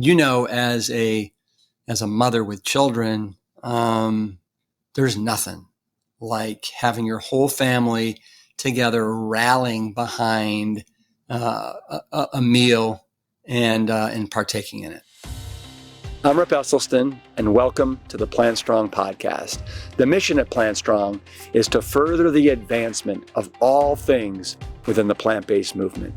as a mother with children, there's nothing like having your whole family together, rallying behind a meal and partaking in it. I'm Rip Esselstyn, and welcome to the Plant Strong podcast. The mission at Plant Strong is to further the advancement of all things within the plant-based movement.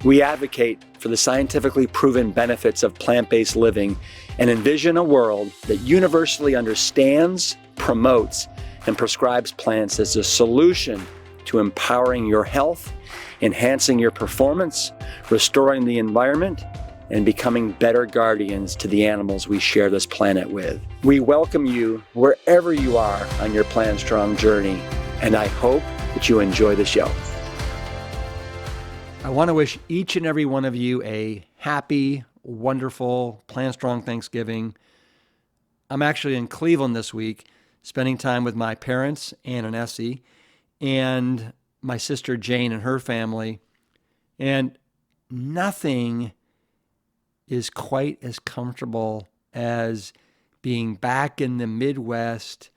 We advocate for the scientifically proven benefits of plant-based living and envision a world that universally understands, promotes, and prescribes plants as a solution to empowering your health, enhancing your performance, restoring the environment, and becoming better guardians to the animals we share this planet with. We welcome you wherever you are on your Plant Strong journey, and I hope that you enjoy the show. I want to wish each and every one of you a happy, wonderful Plant Strong Thanksgiving. I'm actually in Cleveland this week, spending time with my parents, Ann and Essie, and my sister Jane and her family, and nothing is quite as comfortable as being back in the Midwest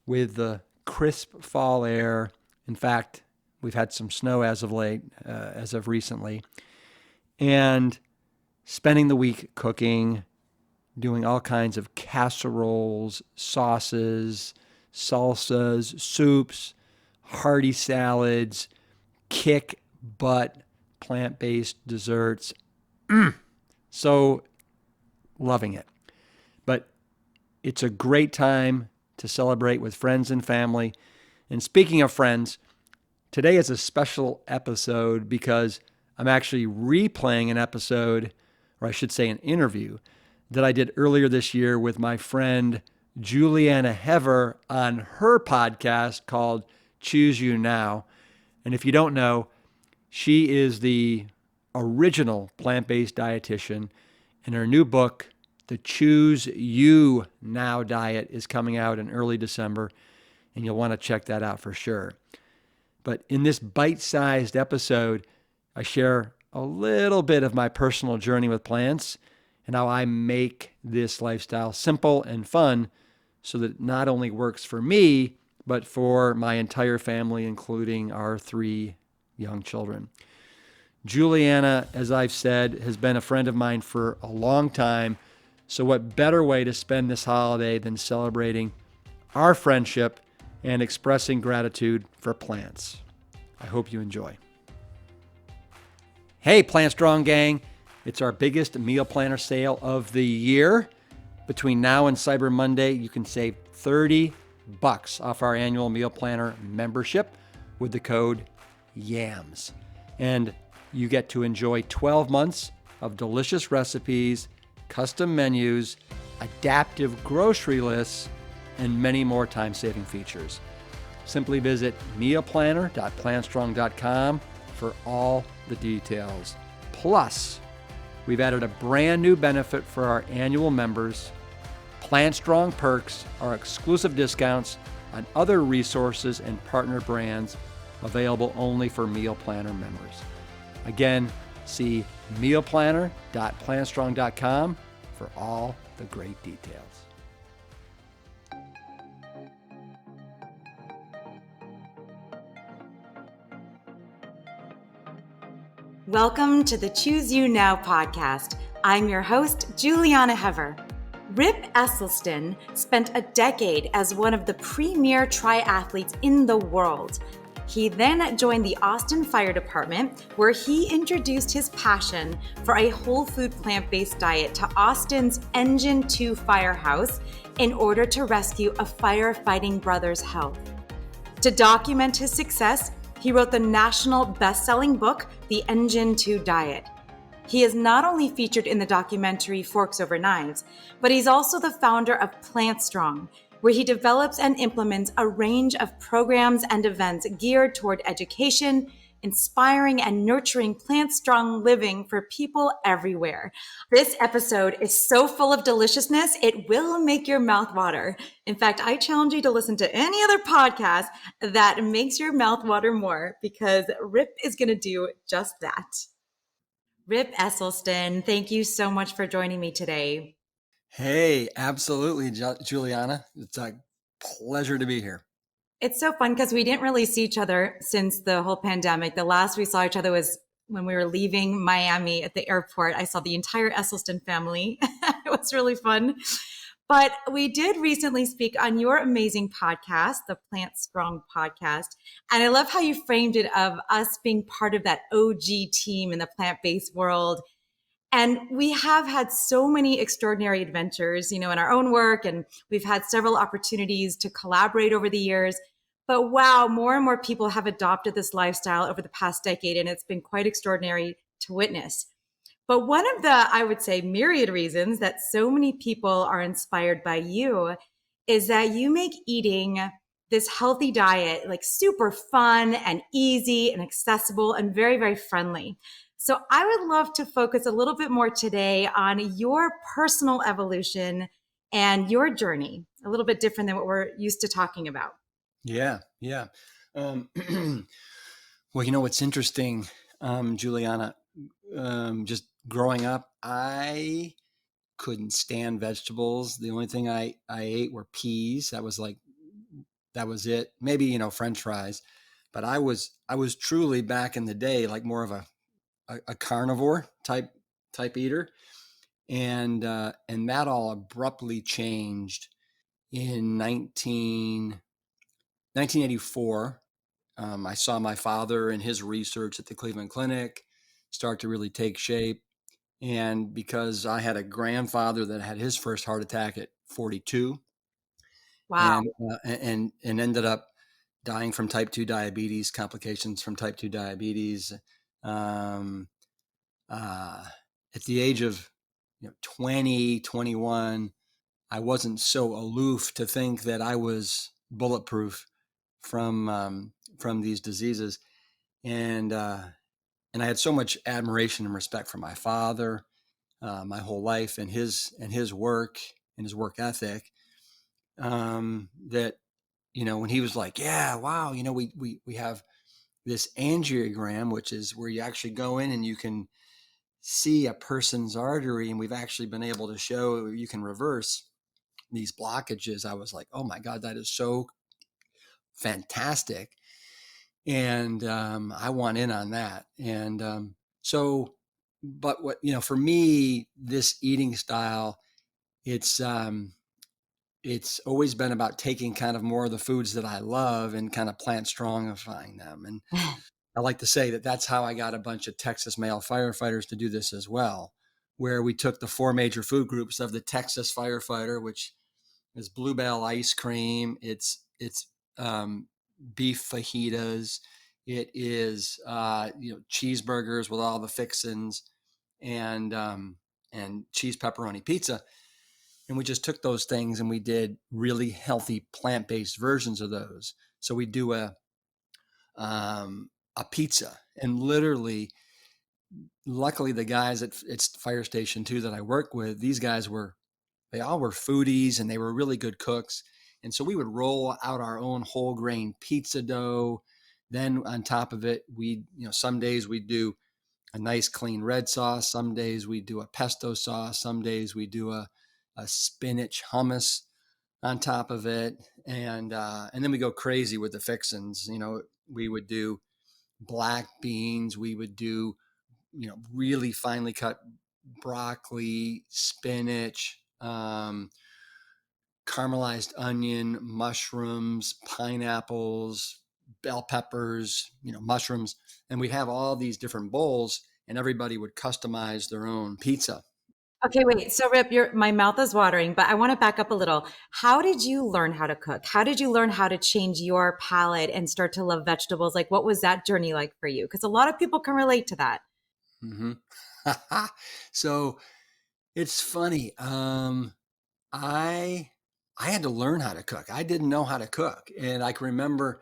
with the crisp fall air. In fact, we've had some snow as of recently, and spending the week cooking, doing all kinds of casseroles, sauces, salsas, soups, hearty salads, kick butt plant-based desserts. So loving it. But it's a great time to celebrate with friends and family. And speaking of friends, today is a special episode because I'm actually replaying an episode, or I should say an interview, that I did earlier this year with my friend Julieanna Hever on her podcast called Choose You Now. And if you don't know, she is the original plant-based dietitian, and her new book, The Choose You Now Diet, is coming out in early December, and you'll want to check that out for sure. But in this bite-sized episode, I share a little bit of my personal journey with plants and how I make this lifestyle simple and fun so that it not only works for me, but for my entire family, including our 3 young children. Julieanna, as I've said, has been a friend of mine for a long time. So what better way to spend this holiday than celebrating our friendship and expressing gratitude for plants? I hope you enjoy. Hey, Plant Strong gang. It's our biggest meal planner sale of the year. Between now and Cyber Monday, you can save $30 off our annual meal planner membership with the code YAMS. And you get to enjoy 12 months of delicious recipes, custom menus, adaptive grocery lists, and many more time-saving features. Simply visit mealplanner.plantstrong.com for all the details. Plus, we've added a brand new benefit for our annual members. Plant Strong Perks are exclusive discounts on other resources and partner brands available only for Meal Planner members. Again, see mealplanner.plantstrong.com for all the great details. Welcome to the Choose You Now podcast. I'm your host, Julieanna Hever. Rip Esselstyn spent a decade as one of the premier triathletes in the world. He then joined the Austin Fire Department, where he introduced his passion for a whole food plant-based diet to Austin's Engine 2 firehouse in order to rescue a firefighting brother's health. To document his success, he wrote the national best-selling book, The Engine 2 Diet. He is not only featured in the documentary Forks Over Knives, but he's also the founder of Plant Strong, where he develops and implements a range of programs and events geared toward education, inspiring and nurturing plant-strong living for people everywhere. This episode is so full of deliciousness, it will make your mouth water. In fact, I challenge you to listen to any other podcast that makes your mouth water more, because Rip is going to do just that. Rip Esselstyn, thank you so much for joining me today. Hey, absolutely, Juliana. It's a pleasure to be here. It's so fun because we didn't really see each other since the whole pandemic. The last we saw each other was when we were leaving Miami at the airport. I saw the entire Esselstyn family. It was really fun. But we did recently speak on your amazing podcast, the Plant Strong podcast. And I love how you framed it of us being part of that OG team in the plant-based world. And we have had so many extraordinary adventures, in our own work, and we've had several opportunities to collaborate over the years. But wow, more and more people have adopted this lifestyle over the past decade, and it's been quite extraordinary to witness. But one of the, I would say, myriad reasons that so many people are inspired by you is that you make eating this healthy diet like super fun and easy and accessible and very, very friendly. So I would love to focus a little bit more today on your personal evolution and your journey, a little bit different than what we're used to talking about. Yeah, yeah. Um, well, what's interesting, Juliana, just growing up, I couldn't stand vegetables. The only thing I ate were peas. That was it. Maybe, French fries. But I was truly back in the day, like more of a carnivore type eater. And that all abruptly changed in 1984. I saw my father and his research at the Cleveland Clinic start to really take shape. And because I had a grandfather that had his first heart attack at 42 Wow. and ended up dying from type 2 diabetes, complications from type 2 diabetes. Um, uh, at the age of 20, 21, I wasn't so aloof to think that I was bulletproof from these diseases, and and I had so much admiration and respect for my father, my whole life, and his work and his work ethic. That when he was like, "Yeah, wow, we have this angiogram, which is where you actually go in and you can see a person's artery, and we've actually been able to show you can reverse these blockages." I was like, "Oh my God, that is so fantastic!" And I want in on that. And but what for me, this eating style, it's it's always been about taking kind of more of the foods that I love and kind of plant strongifying them. And I like to say that that's how I got a bunch of Texas male firefighters to do this as well, where we took the four major food groups of the Texas firefighter, which is bluebell ice cream. It's beef fajitas. It is cheeseburgers with all the fixins and cheese pepperoni pizza. And we just took those things and we did really healthy plant-based versions of those. So we do a pizza, and literally, luckily, the guys at it's Fire Station 2 that I work with, these guys they all were foodies and they were really good cooks. And so we would roll out our own whole grain pizza dough. Then on top of it, some days we'd do a nice clean red sauce. Some days we do a pesto sauce. Some days we do a spinach hummus on top of it. And then we go crazy with the fixins. We would do black beans. We would do, really finely cut broccoli, spinach, caramelized onion, mushrooms, pineapples, bell peppers, mushrooms. And we'd have all these different bowls and everybody would customize their own pizza. Okay, wait. So, Rip, my mouth is watering, but I want to back up a little. How did you learn how to cook? How did you learn how to change your palate and start to love vegetables? Like, what was that journey like for you? Because a lot of people can relate to that. Mm-hmm. So it's funny. I I had to learn how to cook. I didn't know how to cook, and I can remember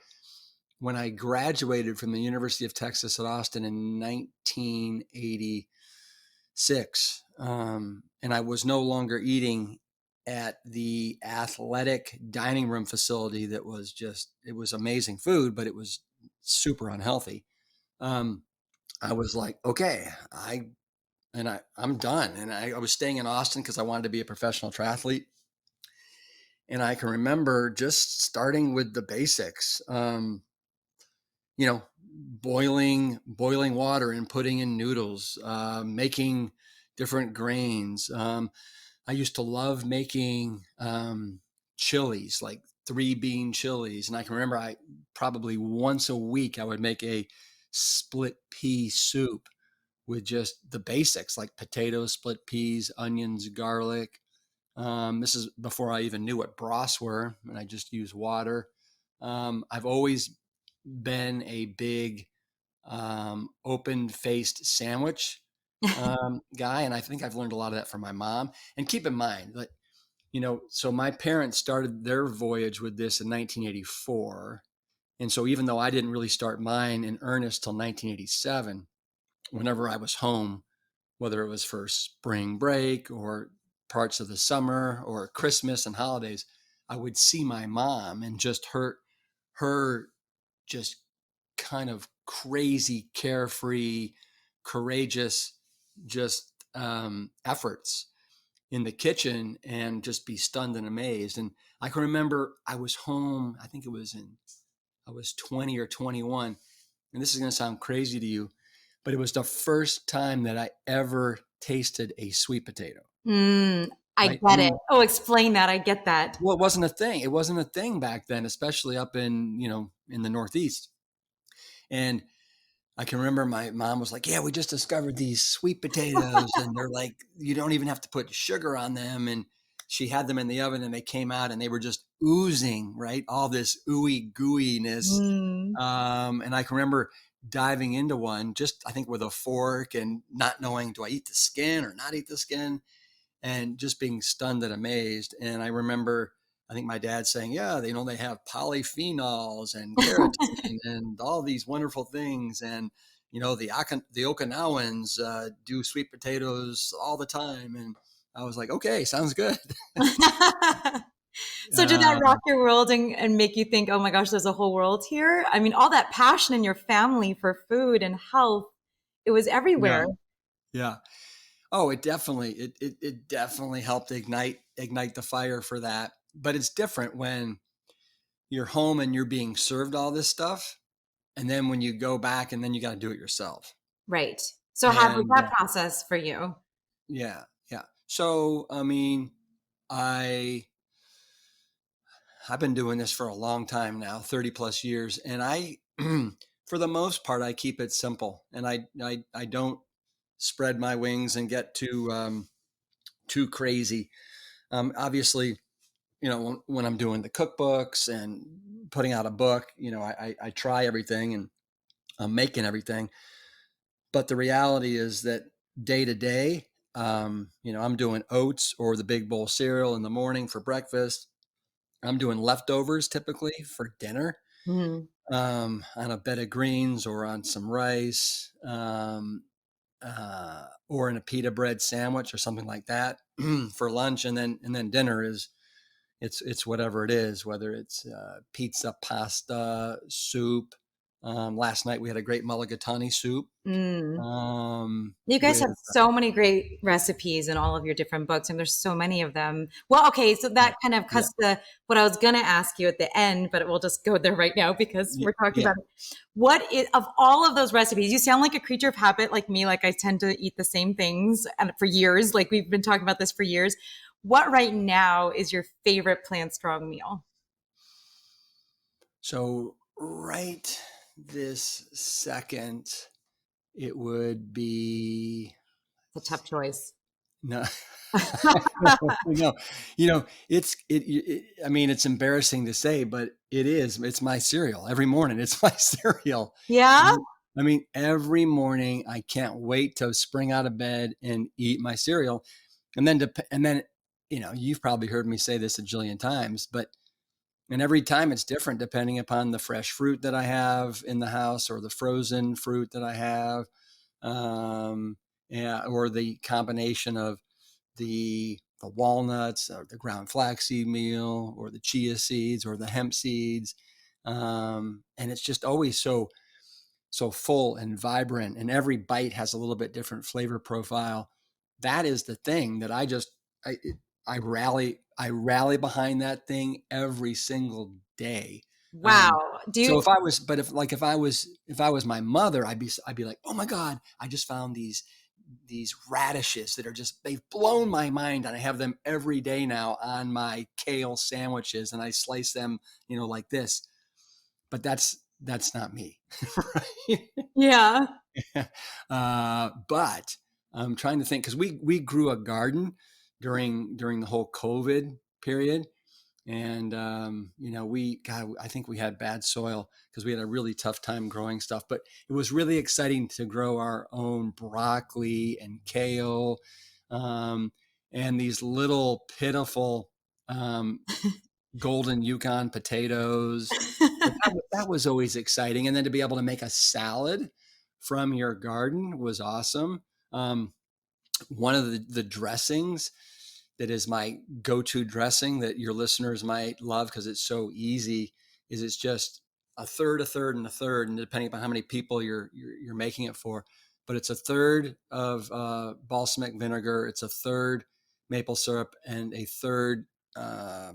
when I graduated from the University of Texas at Austin in 1986, and I was no longer eating at the athletic dining room facility that was it was amazing food, but it was super unhealthy. Um, I was like, okay, and I'm done. And I was staying in Austin because I wanted to be a professional triathlete. And I can remember just starting with the basics, you know, boiling water and putting in noodles, making different grains. I used to love making chilies, like 3-bean chilies. And I can remember I probably once a week I would make a split pea soup with just the basics like potatoes, split peas, onions, garlic. This is before I even knew what broths were, and I just used water. I've always been a big open-faced sandwich guy, and I think I've learned a lot of that from my mom. And keep in mind that, so my parents started their voyage with this in 1984. And so even though I didn't really start mine in earnest till 1987, whenever I was home, whether it was for spring break or parts of the summer or Christmas and holidays, I would see my mom and just her just kind of crazy, carefree, courageous, just efforts in the kitchen and just be stunned and amazed. And I can remember I was home, I was 20 or 21. And this is going to sound crazy to you, but it was the first time that I ever tasted a sweet potato. I Right? I get it. mean, Oh, explain that. I get that. well, it wasn't a thing. It wasn't a thing back then, especially up in, in the Northeast. And I can remember my mom was like, "Yeah, we just discovered these sweet potatoes, and they're like, you don't even have to put sugar on them." And she had them in the oven, and they came out, and they were just oozing, right? All this ooey gooiness. Mm. And I can remember diving into one, just I think with a fork, and not knowing, do I eat the skin or not eat the skin, and just being stunned and amazed. And I remember, I think my dad saying, "Yeah, they have polyphenols and keratin and all these wonderful things." And the Okinawans do sweet potatoes all the time. And I was like, "Okay, sounds good." So did that Uh, rock your world and make you think, oh my gosh, there's a whole world here? I mean, all that passion in your family for food and health, it was yeah, everywhere. yeah. Oh, it definitely helped ignite the fire for that. But it's different when you're home and you're being served all this stuff, and then when you go back and then you got to do it yourself. Right. So how was And that process for you? yeah, yeah. So I mean, I I've been doing this for a long time now, 30 plus years, and I for the most part I keep it simple, and I don't spread my wings and get too crazy. Obviously, when I'm doing the cookbooks and putting out a book, I try everything and I'm making everything. But the reality is that day to day, I'm doing oats or the big bowl cereal in the morning for breakfast. I'm doing leftovers typically for dinner, Mhm. on a bed of greens or on some rice, or in a pita bread sandwich or something like that for lunch. And then dinner is, it's whatever it is, whether it's pizza, pasta, soup. Last night we had a great mulligatawny soup, Mm. You guys have with so many great recipes in all of your different books, and there's so many of them. Well, okay, so yeah, that kind of yeah, cuts the what I was gonna ask you at the end, but we'll just go there right now because we're talking yeah. about it. What is of all of those recipes? You sound like a creature of habit, like me. Like I tend to eat the same things and for years. Like we've been talking about this for years. What right now is your favorite plant strong meal? So right this second, it would be, It's a tough choice. no. No, I mean, it's embarrassing to say, but it's my cereal every morning. It's my cereal. Yeah? I mean, every morning I can't wait to spring out of bed and eat my cereal. And then, you've probably heard me say this a jillion times, and every time it's different depending upon the fresh fruit that I have in the house or the frozen fruit that I have. Yeah, or the combination of the walnuts or the ground flaxseed meal or the chia seeds or the hemp seeds. And it's just always so so full and vibrant, and every bite has a little bit different flavor profile. That is the thing that I, I rally behind that thing every single day. Wow. Do So you, if I was, but if I was my mother, I'd be like, oh my God, I just found these radishes that are just, they've blown my mind. And I have them every day now on my kale sandwiches, and I slice them, like this. But that's not me. Right? yeah. But I'm trying to think, because we grew a garden during the whole COVID period. And I think we had bad soil because we had a really tough time growing stuff. But it was really exciting to grow our own broccoli and kale, um, and these little pitiful um, golden Yukon potatoes. But that was always exciting. And then to be able to make a salad from your garden was awesome. One of the dressings that is my go-to dressing that your listeners might love because it's so easy is it's just a third, and a third, and depending upon how many people you're making it for. But it's a third of balsamic vinegar, it's a third maple syrup, and a third uh,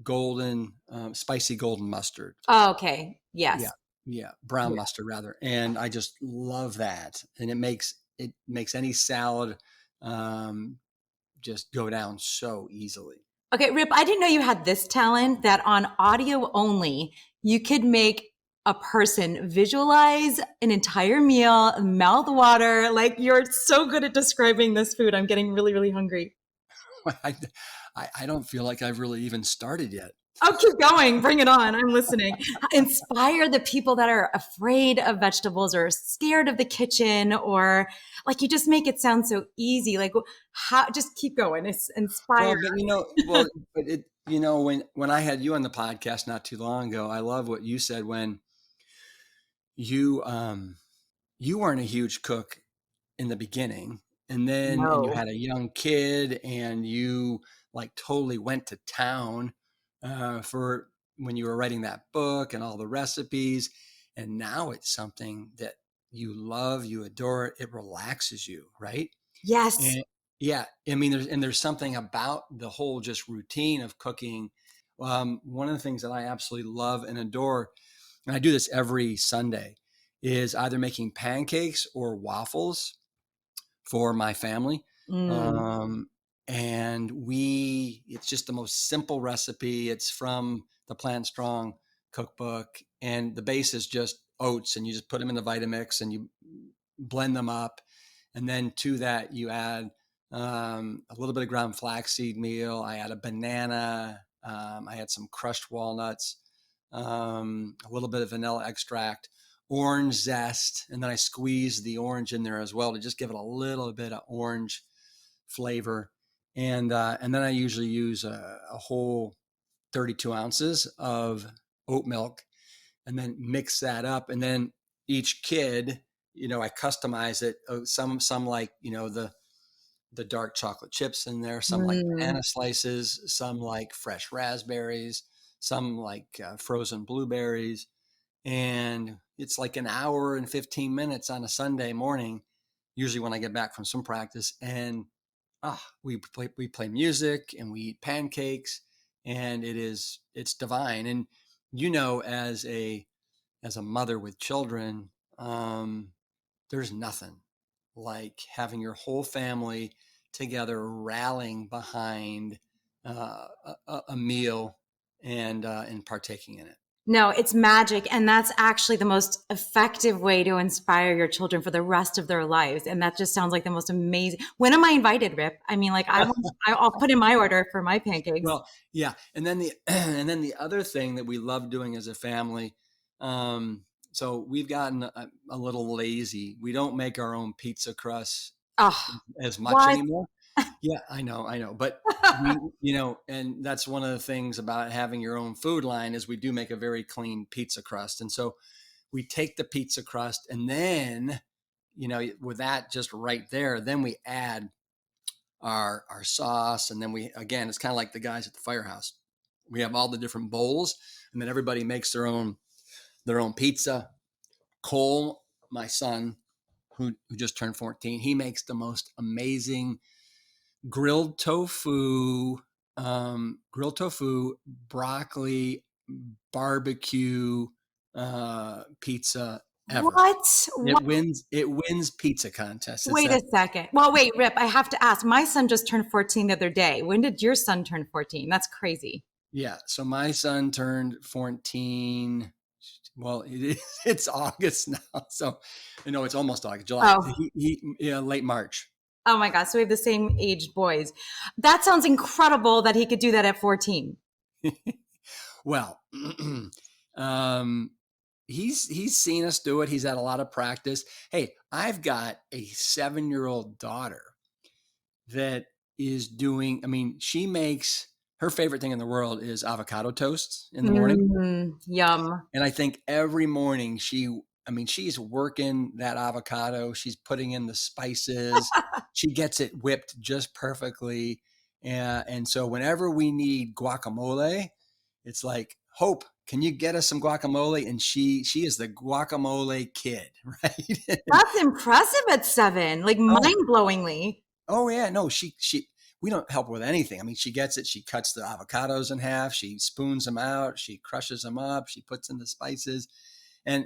golden spicy golden mustard. Oh, okay. Yeah, Yes. yeah, brown Yeah. mustard rather, and I just love that, and it makes any salad um, just go down so easily. Okay, Rip, I didn't know you had this talent that on audio only, you could make a person visualize an entire meal, mouth water. Like you're so good at describing this food. I'm getting really, really hungry. I, I don't feel like I've really even started yet. Oh, keep going. Bring it on. I'm listening. Inspire the people that are afraid of vegetables or scared of the kitchen, or like you just make it sound so easy. Like how, just keep going. It's inspire. Well, but when I had you on the podcast not too long ago, I love what you said when you you weren't a huge cook in the beginning, and you No. had a young kid, and you like totally went to town for when you were writing that book and all the recipes, and now it's something that you love, you adore it, it relaxes you, right? Yes. And yeah, I mean, there's something about the whole just routine of cooking. One of the things that I absolutely love and adore, and I do this every Sunday, is either making pancakes or waffles for my family. Mm. Um, and it's just the most simple recipe. It's from the Plant Strong cookbook. And the base is just oats, and you just put them in the Vitamix and you blend them up. And then to that, you add a little bit of ground flaxseed meal. I add a banana. I had some crushed walnuts, a little bit of vanilla extract, orange zest, and then I squeeze the orange in there as well to just give it a little bit of orange flavor. And then I usually use a whole 32 ounces of oat milk, and then mix that up. And then each kid, I customize it. Some like the dark chocolate chips in there. Some like Mm. banana slices. Some like fresh raspberries. Some like frozen blueberries. And it's like an hour and 15 minutes on a Sunday morning, usually when I get back from some practice. And we play music and we eat pancakes, and it's divine. And as a mother with children, there's nothing like having your whole family together rallying behind a meal and partaking in it. No, it's magic. And that's actually the most effective way to inspire your children for the rest of their lives. And that just sounds like the most amazing. When am I invited, Rip? I mean, like I'll put in my order for my pancakes. Well, yeah, and then the and then the other thing that we love doing as a family, so we've gotten a little lazy. We don't make our own pizza crust Oh, as much what? anymore. Yeah, I know, but and that's one of the things about having your own food line is we do make a very clean pizza crust, and so we take the pizza crust, and then with that just right there, then we add our sauce, and then it's kind of like the guys at the firehouse. We have all the different bowls, and then everybody makes their own pizza, Cole, my son, who just turned 14, he makes the most amazing grilled tofu, broccoli, barbecue pizza ever. What? It What? wins pizza contests. It's Wait that a second. Well, wait, Rip, I have to ask. My son just turned 14 the other day. When did your son turn 14? That's crazy. Yeah. So my son turned 14. Well, it's August now. So, it's almost August, July. Oh, Yeah, late March. oh my God. So we have the same aged boys. That sounds incredible that he could do that at 14. Well, um, he's seen us do it. He's had a lot of practice. Hey, I've got a 7-year-old daughter that is doing, I mean, she makes her favorite thing in the world is avocado toasts in the morning. Yum. And I think every morning she's working that avocado. She's putting in the spices. She gets it whipped just perfectly. And so whenever we need guacamole, it's like, Hope, can you get us some guacamole? And she is the guacamole kid, right? That's impressive at 7, like oh, mind-blowingly. oh yeah, no, we don't help with anything. I mean, she gets it. She cuts the avocados in half. She spoons them out. She crushes them up. She puts in the spices. And,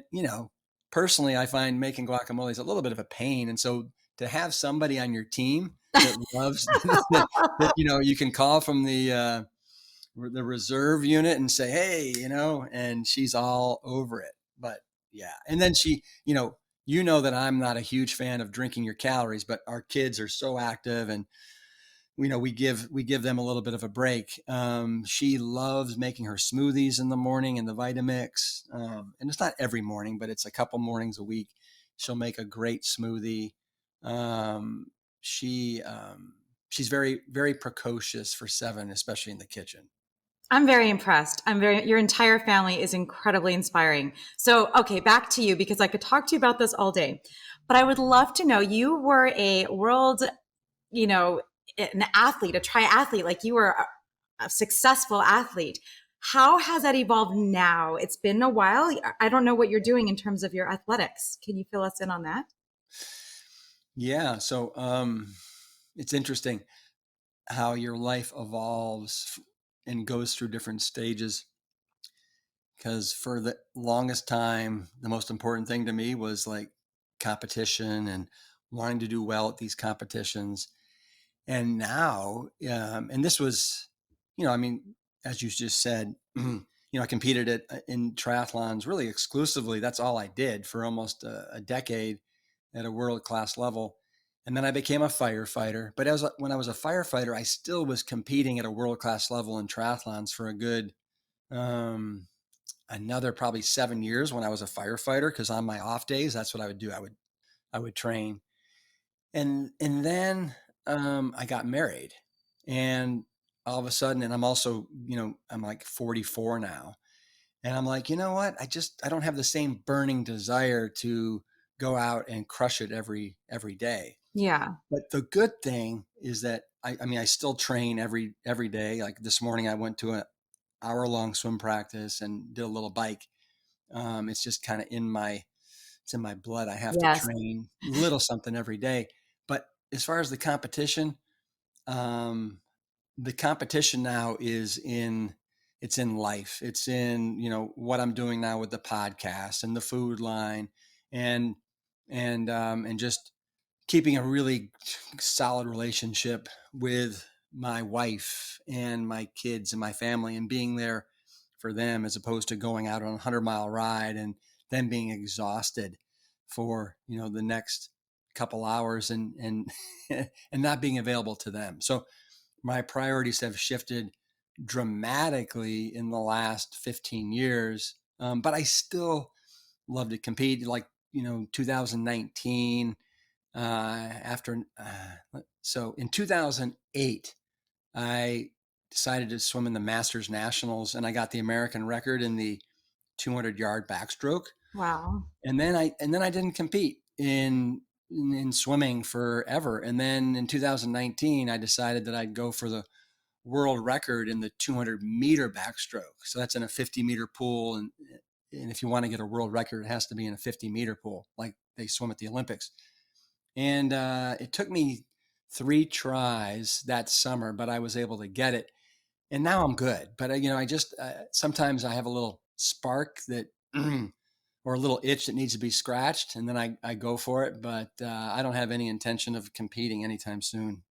personally, I find making guacamole is a little bit of a pain. And so to have somebody on your team that loves that, you can call from the reserve unit and say, hey, and she's all over it. But yeah. And then she, that I'm not a huge fan of drinking your calories, but our kids are so active and we give them a little bit of a break. She loves making her smoothies in the morning and the Vitamix. And it's not every morning, but it's a couple mornings a week. She'll make a great smoothie. She's very, very precocious for 7, especially in the kitchen. I'm very impressed. Your entire family is incredibly inspiring. So, okay, back to you because I could talk to you about this all day. But I would love to know, you were a world, you know, an athlete, a triathlete, like you were a successful athlete. How has that evolved now? It's been a while. I don't know what you're doing in terms of your athletics. Can you fill us in on that? Yeah. So it's interesting how your life evolves and goes through different stages. Because for the longest time, the most important thing to me was like competition and wanting to do well at these competitions. And now, and this was, I mean, as you just said, I competed in triathlons really exclusively. That's all I did for almost a decade at a world class level. And then I became a firefighter. But when I was a firefighter, I still was competing at a world class level in triathlons for a good um, another probably 7 years when I was a firefighter. Because on my off days, that's what I would do. I would train, and then I got married, and all of a sudden, and I'm also, I'm like 44 now, and I'm like, you know what? I don't have the same burning desire to go out and crush it every day. Yeah. But the good thing is that I mean, I still train every day. Like this morning, I went to an hour-long swim practice and did a little bike. It's just kind of it's in my blood. I have to Yes. train a little something every day. But as far as um, the competition now it's in life. It's in, what I'm doing now with the podcast and the food line and, and just keeping a really solid relationship with my wife and my kids and my family and being there for them as opposed to going out on a 100-mile ride and then being exhausted for the next couple hours and and not being available to them. So my priorities have shifted dramatically in the last 15 years, but I still love to compete. Like 2019, so in 2008 I decided to swim in the Masters Nationals, and I got the American record in the 200-yard backstroke. Wow. And then I didn't compete in swimming forever. And then in 2019, I decided that I'd go for the world record in the 200-meter backstroke. So that's in a 50-meter pool, and if you want to get a world record, it has to be in a 50-meter pool, like they swim at the Olympics. And it took me 3 tries that summer, but I was able to get it. And now I'm good. But, I just sometimes I have a little spark that or a little itch that needs to be scratched. And then I go for it. But I don't have any intention of competing anytime soon.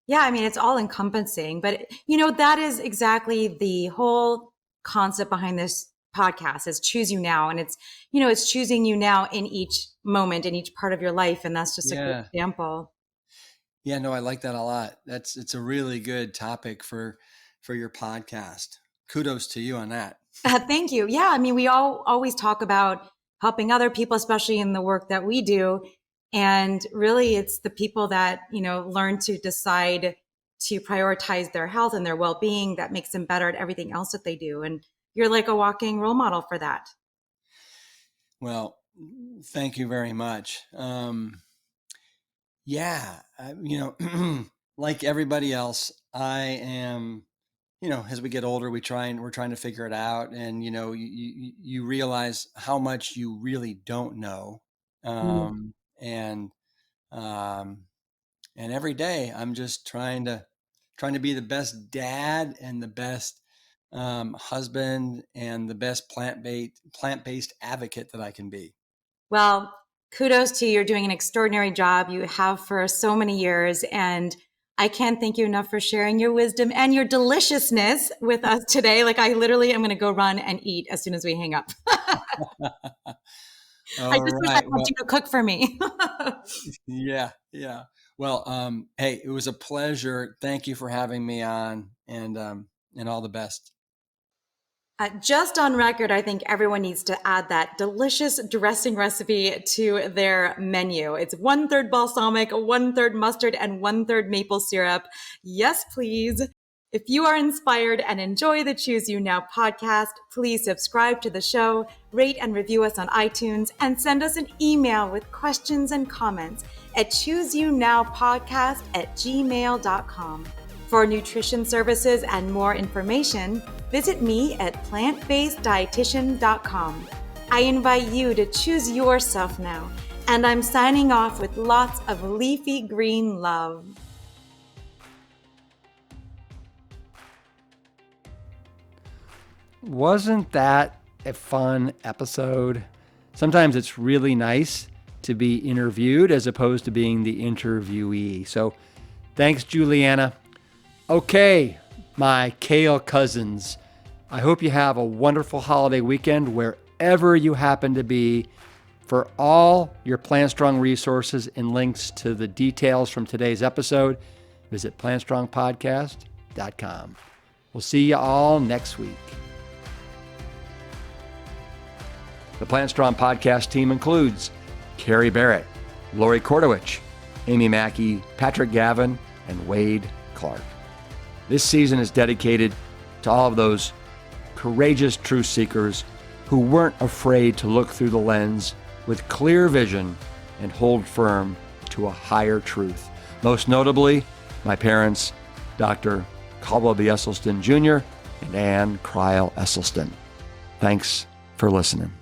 Yeah, I mean, it's all encompassing, but that is exactly the whole concept behind this podcast is choose you now. And it's choosing you now in each moment, in each part of your life. And that's just a good example. Yeah, no, I like that a lot. It's a really good topic for your podcast. Kudos to you on that. Thank you. Yeah, I mean, we all always talk about helping other people, especially in the work that we do. And really, it's the people that, learn to decide to prioritize their health and their well-being that makes them better at everything else that they do. And you're like a walking role model for that. Well, thank you very much. Yeah, like everybody else, I am, as we get older, we're trying to figure it out. And, you realize how much you really don't know. And, and every day I'm just trying to be the best dad and the best husband and the best plant-based advocate that I can be. Well, kudos to you. You're doing an extraordinary job. You have for so many years. And I can't thank you enough for sharing your wisdom and your deliciousness with us today. Like I literally am going to go run and eat as soon as we hang up. I just wish I had you to cook for me. Yeah. Well, hey, it was a pleasure. Thank you for having me on, and all the best. Just on record, I think everyone needs to add that delicious dressing recipe to their menu. It's 1/3 balsamic, 1/3 mustard, and 1/3 maple syrup. Yes, please. If you are inspired and enjoy the Choose You Now podcast, please subscribe to the show, rate and review us on iTunes, and send us an email with questions and comments at chooseyounowpodcast@gmail.com. For nutrition services and more information, visit me at plantbaseddietitian.com. I invite you to choose yourself now, and I'm signing off with lots of leafy green love. Wasn't that a fun episode? Sometimes it's really nice to be interviewed as opposed to being the interviewee. So thanks, Julieanna. Okay, my kale cousins, I hope you have a wonderful holiday weekend wherever you happen to be. For all your Plant Strong resources and links to the details from today's episode, visit plantstrongpodcast.com. We'll see you all next week. The Plant Strong podcast team includes Carrie Barrett, Lori Kordowich, Amy Mackey, Patrick Gavin, and Wade Clark. This season is dedicated to all of those courageous truth seekers who weren't afraid to look through the lens with clear vision and hold firm to a higher truth. Most notably, my parents, Dr. Caldwell B. Esselstyn Jr. and Ann Cryle Esselstyn. Thanks for listening.